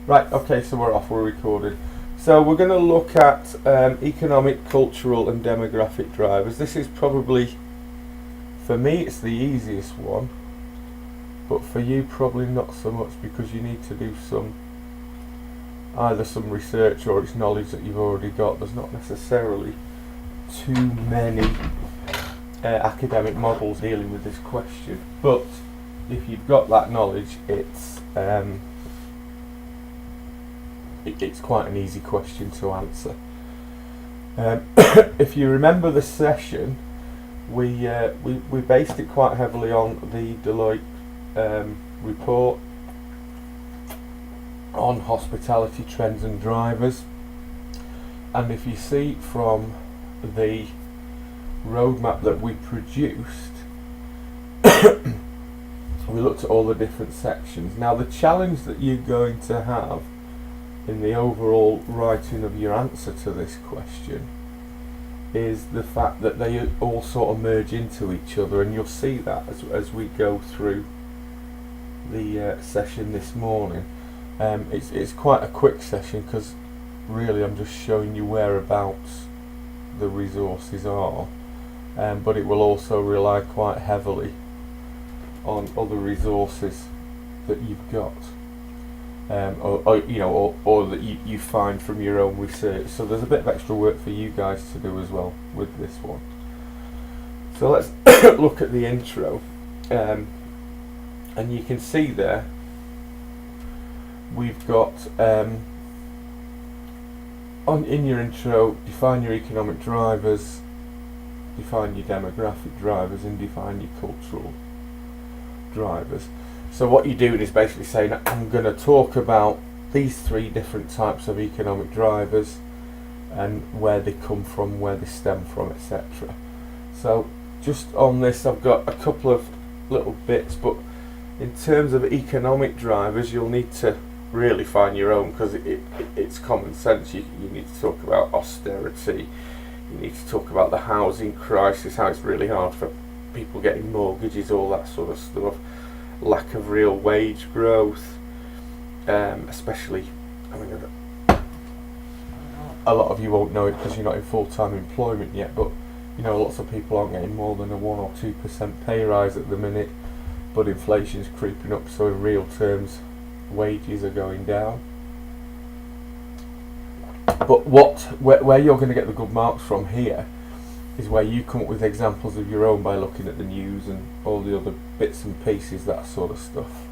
Right, okay, so we're off, we're recording. So we're going to look at economic, cultural and demographic drivers. This is probably, for me it's the easiest one, but for you probably not so much, because you need to do either some research or it's knowledge that you've already got. There's not necessarily too many academic models dealing with this question, but if you've got that knowledge, it's quite an easy question to answer. If you remember the session, we based it quite heavily on the Deloitte report on hospitality trends and drivers, and if you see from the roadmap that we produced, we looked at all the different sections. Now the challenge that you're going to have in the overall writing of your answer to this question is the fact that they all sort of merge into each other, and you'll see that as we go through the session this morning. It's quite a quick session because really I'm just showing you whereabouts the resources are, but it will also rely quite heavily on other resources that you've got. Or that you find from your own research. So there's a bit of extra work for you guys to do as well with this one. So let's look at the intro, and you can see there we've got in your intro, define your economic drivers, define your demographic drivers, and define your cultural drivers. So what you're doing is basically saying, I'm going to talk about these three different types of economic drivers and where they come from, where they stem from, etc. So just on this I've got a couple of little bits, but in terms of economic drivers you'll need to really find your own, because it's common sense. You need to talk about austerity, you need to talk about the housing crisis, how it's really hard for people getting mortgages, all that sort of stuff. Lack of real wage growth, especially, a lot of you won't know it because you're not in full-time employment yet, but lots of people aren't getting more than a 1 or 2% pay rise at the minute, but inflation's creeping up, so in real terms wages are going down. But where you're going to get the good marks from here is where you come up with examples of your own by looking at the news and all the other bits and pieces, that sort of stuff.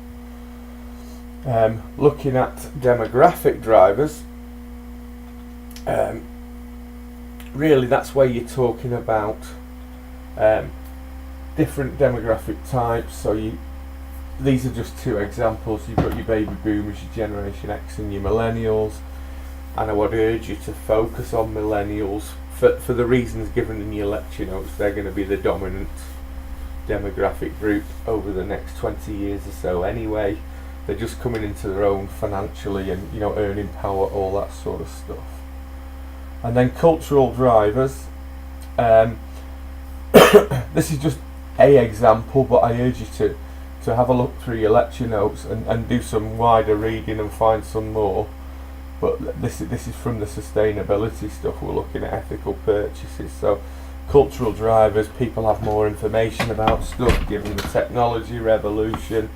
Looking at demographic drivers, really that's where you're talking about different demographic types. So these are just two examples. You've got your baby boomers, your Generation X and your millennials, and I would urge you to focus on millennials for the reasons given in your lecture notes. They're going to be the dominant demographic group over the next 20 years or so anyway. They're just coming into their own financially and earning power, all that sort of stuff. And then cultural drivers, this is just a example, but I urge you to have a look through your lecture notes and do some wider reading and find some more. But this is from the sustainability stuff. We're looking at ethical purchases. So cultural drivers, people have more information about stuff given the technology revolution.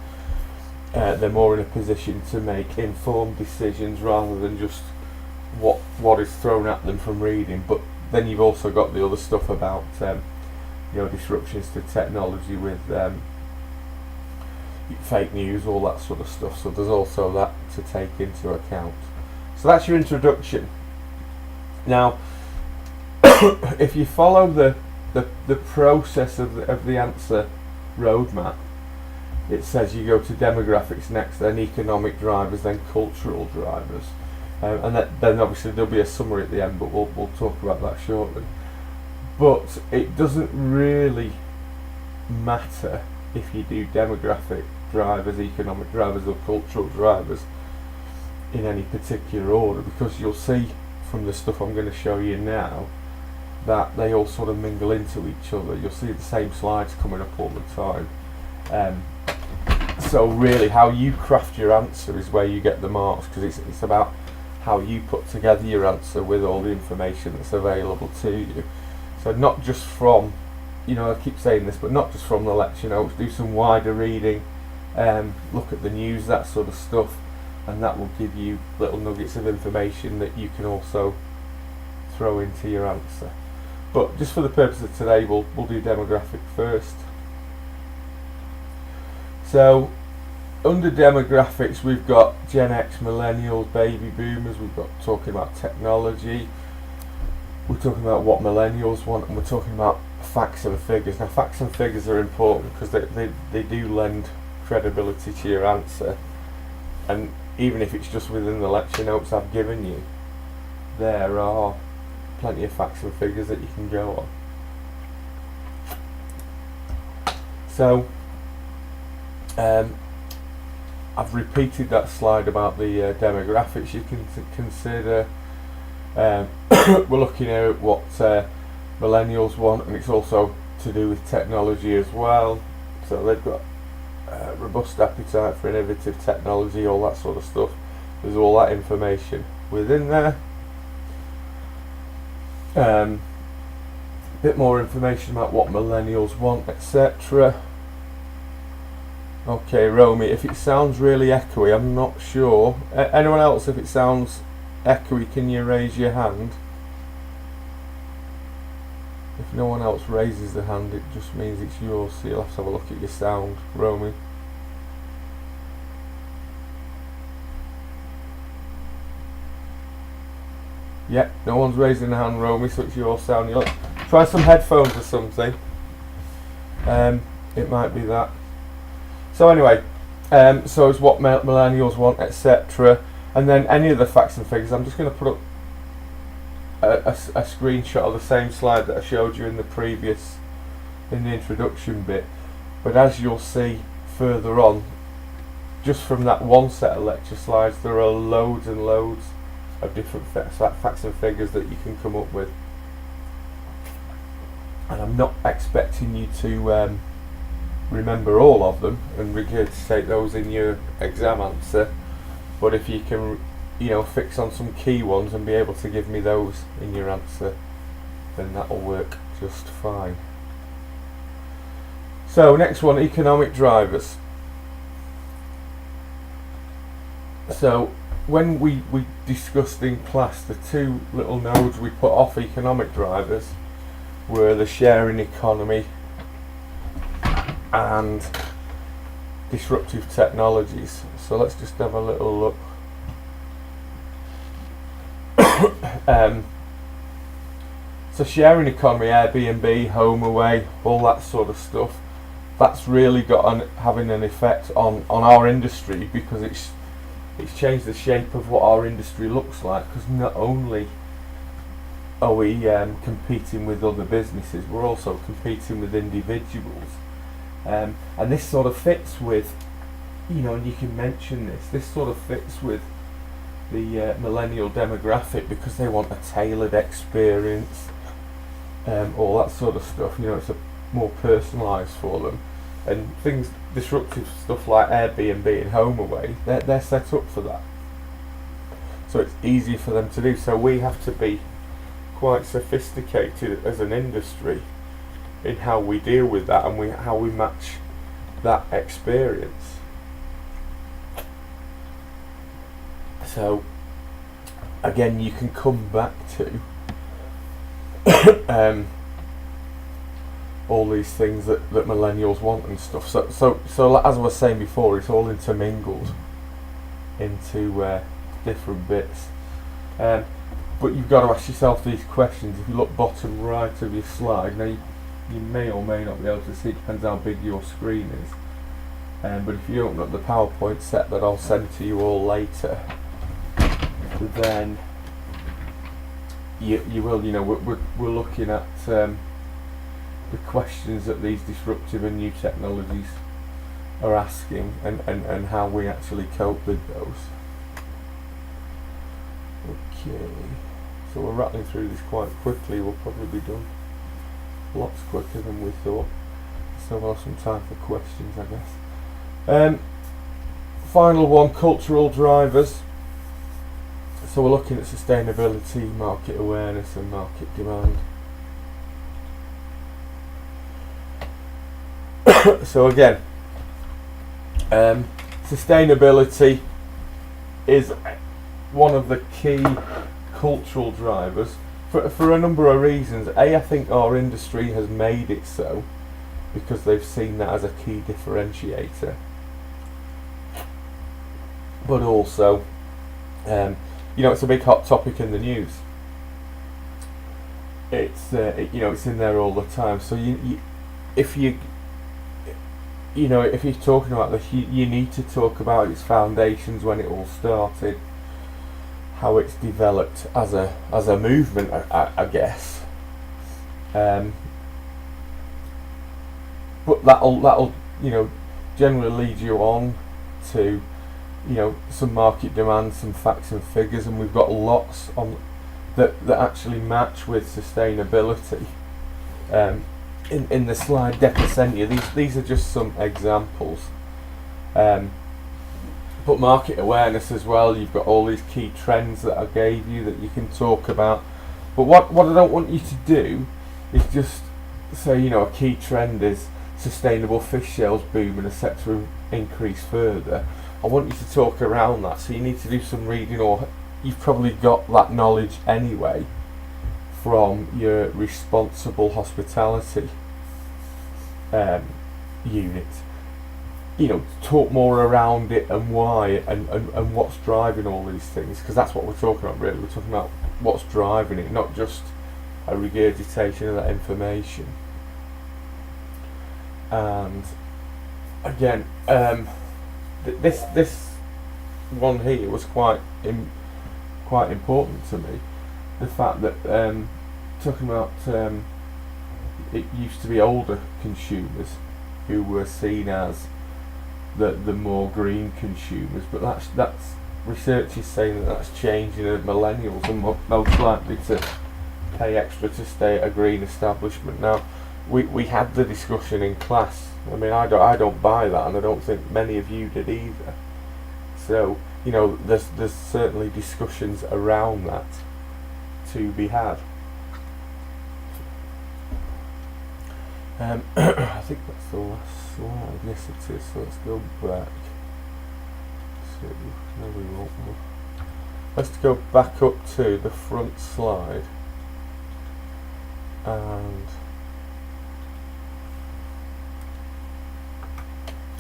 They're more in a position to make informed decisions rather than just what is thrown at them from reading. But then you've also got the other stuff about disruptions to technology with fake news, all that sort of stuff. So there's also that to take into account. So that's your introduction. Now, if you follow the process of the answer roadmap, it says you go to demographics next, then economic drivers, then cultural drivers, and then obviously there'll be a summary at the end, but we'll talk about that shortly. But it doesn't really matter if you do demographic drivers, economic drivers or cultural drivers in any particular order, because you'll see from the stuff I'm going to show you now that they all sort of mingle into each other. You'll see the same slides coming up all the time. So really, how you craft your answer is where you get the marks, because it's about how you put together your answer with all the information that's available to you. So not just from, I keep saying this, but not just from the lecture notes. Do some wider reading, look at the news, that sort of stuff, and that will give you little nuggets of information that you can also throw into your answer. But just for the purpose of today, we'll do demographic first. So under demographics, we've got Gen X, millennials, baby boomers. We've got talking about technology. We're talking about what millennials want, and we're talking about facts and figures. Now, facts and figures are important because they do lend credibility to your answer, and even if it's just within the lecture notes I've given you, there are plenty of facts and figures that you can go on. So I've repeated that slide about the demographics. You can consider we're looking at what millennials want, and it's also to do with technology as well. So they've got robust appetite for innovative technology, all that sort of stuff. There's all that information within there. Bit more information about what millennials want, etc. Okay, Romy, if it sounds really echoey, I'm not sure. Anyone else, if it sounds echoey, can you raise your hand? If no one else raises the hand, it just means it's yours, so you'll have to have a look at your sound, Romy. Yeah, no one's raising the hand, Romy, so it's your sound. You'll try some headphones or something. It might be that. So anyway, so it's what millennials want, etc. And then any of the facts and figures. I'm just going to put up a screenshot of the same slide that I showed you in the introduction bit. But as you'll see further on, just from that one set of lecture slides, there are loads and loads of different facts and figures that you can come up with. And I'm not expecting you to remember all of them and regurgitate those in your exam answer, but if you can fix on some key ones and be able to give me those in your answer, then that'll work just fine. So next one, economic drivers. So when we discussed in class, the two little nodes we put off economic drivers were the sharing economy and disruptive technologies. So let's just have a little look. So sharing economy, Airbnb, HomeAway, all that sort of stuff, that's really having an effect on our industry, because it's changed the shape of what our industry looks like. Because not only are we competing with other businesses, we're also competing with individuals. And this sort of fits with, and you can mention this sort of fits with the millennial demographic, because they want a tailored experience, all that sort of stuff. It's more personalised for them. And things, disruptive stuff like Airbnb and HomeAway, they're set up for that. So it's easy for them to do. So we have to be quite sophisticated as an industry in how we deal with that, and how we match that experience. So again, you can come back to all these things that millennials want and stuff. So as I was saying before, it's all intermingled into different bits. But you've got to ask yourself these questions. If you look bottom right of your slide, now you may or may not be able to see, it depends how big your screen is. But if you open up the PowerPoint set that I'll send to you all later, then you will, we're looking at the questions that these disruptive and new technologies are asking, and how we actually cope with those. Okay, so we're rattling through this quite quickly. We'll probably be done lots quicker than we thought, so we'll have some time for questions, I guess. Final one, cultural drivers. So we're looking at sustainability, market awareness and market demand. So again, sustainability is one of the key cultural drivers for a number of reasons. I think our industry has made it so because they've seen that as a key differentiator. But also, it's a big hot topic in the news. It's it's in there all the time. So if you're talking about this, you need to talk about its foundations, when it all started, how it's developed as a movement, I guess. But that'll generally lead you on to some market demand, some facts and figures, and we've got lots on that actually match with sustainability. In the slide deck I sent you, these are just some examples. But market awareness as well, you've got all these key trends that I gave you that you can talk about. But what I don't want you to do is just say, a key trend is sustainable fish sales boom and are set to increase further. I want you to talk around that, so you need to do some reading, or you've probably got that knowledge anyway from your responsible hospitality unit. Talk more around it and why and what's driving all these things, because that's what we're talking about really. We're talking about what's driving it, not just a regurgitation of that information. And again, this one here was quite important to me. The fact that talking about it used to be older consumers who were seen as the more green consumers, but that's research is saying that's changing, and millennials are most likely to pay extra to stay at a green establishment. Now, we had the discussion in class. I mean, I don't buy that, and I don't think many of you did either. So there's certainly discussions around that to be had. I think that's the last slide. Yes, it is. So let's go back to. No, we won't. Let's go back up to the front slide, and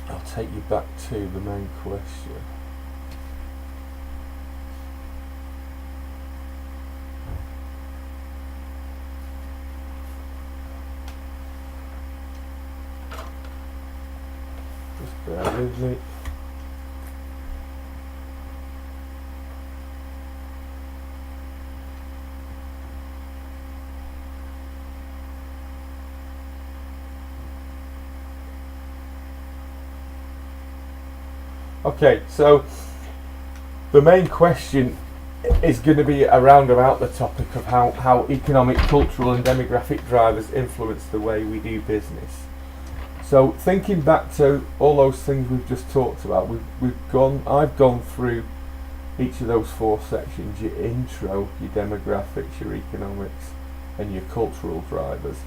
I'll take you back to the main question. Just bear with me. Okay, so the main question is going to be around about the topic of how economic, cultural and demographic drivers influence the way we do business. So thinking back to all those things we've just talked about, I've gone through each of those four sections: your intro, your demographics, your economics and your cultural drivers.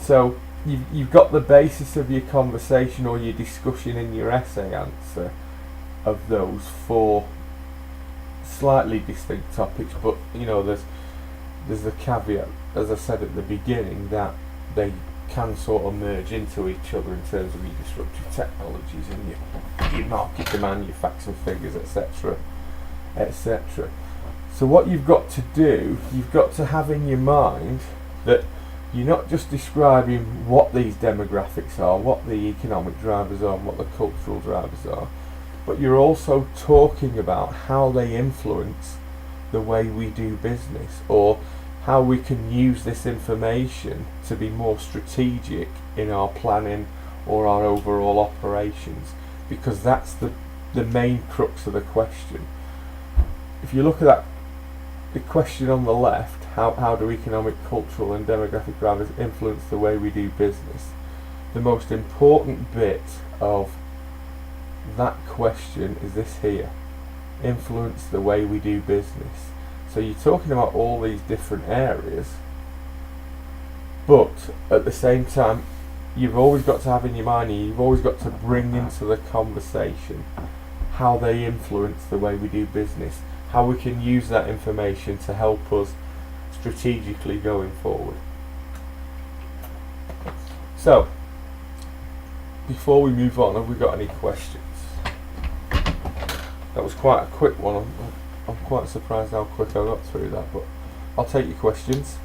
So you've got the basis of your conversation or your discussion in your essay answer of those four slightly distinct topics, but there's the caveat, as I said at the beginning, that they can sort of merge into each other in terms of your disruptive technologies and your market demand, your facts and figures, etc. etc. So what you've got to do, you've got to have in your mind that you're not just describing what these demographics are, what the economic drivers are and what the cultural drivers are, but you're also talking about how they influence the way we do business, or how we can use this information to be more strategic in our planning or our overall operations, because that's the main crux of the question. If you look at that, the question on the left, how do economic, cultural and demographic drivers influence the way we do business? The most important bit of that question is this here: influence the way we do business. So you're talking about all these different areas, but at the same time, you've always got to have in your mind, you've always got to bring into the conversation how they influence the way we do business, how we can use that information to help us strategically going forward. So, before we move on, have we got any questions? That was quite a quick one. I'm quite surprised how quick I got through that, but I'll take your questions.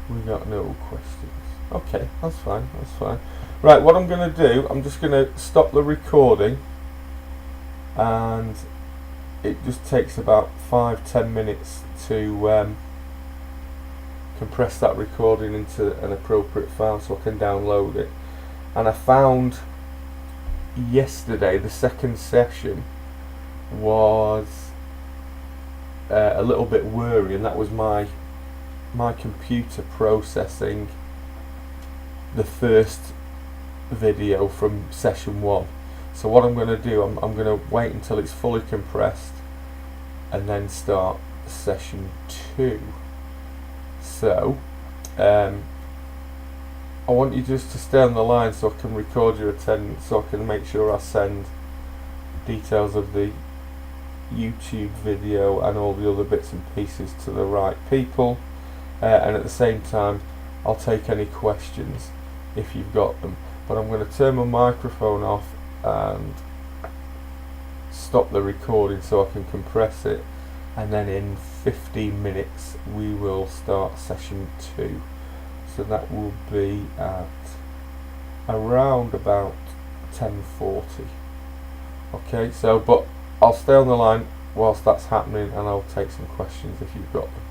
We got no questions. Okay, that's fine, that's fine. Right, what I'm going to do, I'm just going to stop the recording, and it just takes about 5-10 minutes to compress that recording into an appropriate file so I can download it. And I found yesterday the second session was a little bit worrying. That was my computer processing the first video from session 1. So what I'm going to do, I'm going to wait until it's fully compressed and then start session 2. So I want you just to stay on the line so I can record your attendance, so I can make sure I send details of the YouTube video and all the other bits and pieces to the right people, and at the same time I'll take any questions if you've got them. But I'm going to turn my microphone off and stop the recording so I can compress it, and then in 15 minutes we will start session 2. So that will be at around about 10:40. Okay, so but I'll stay on the line whilst that's happening, and I'll take some questions if you've got them.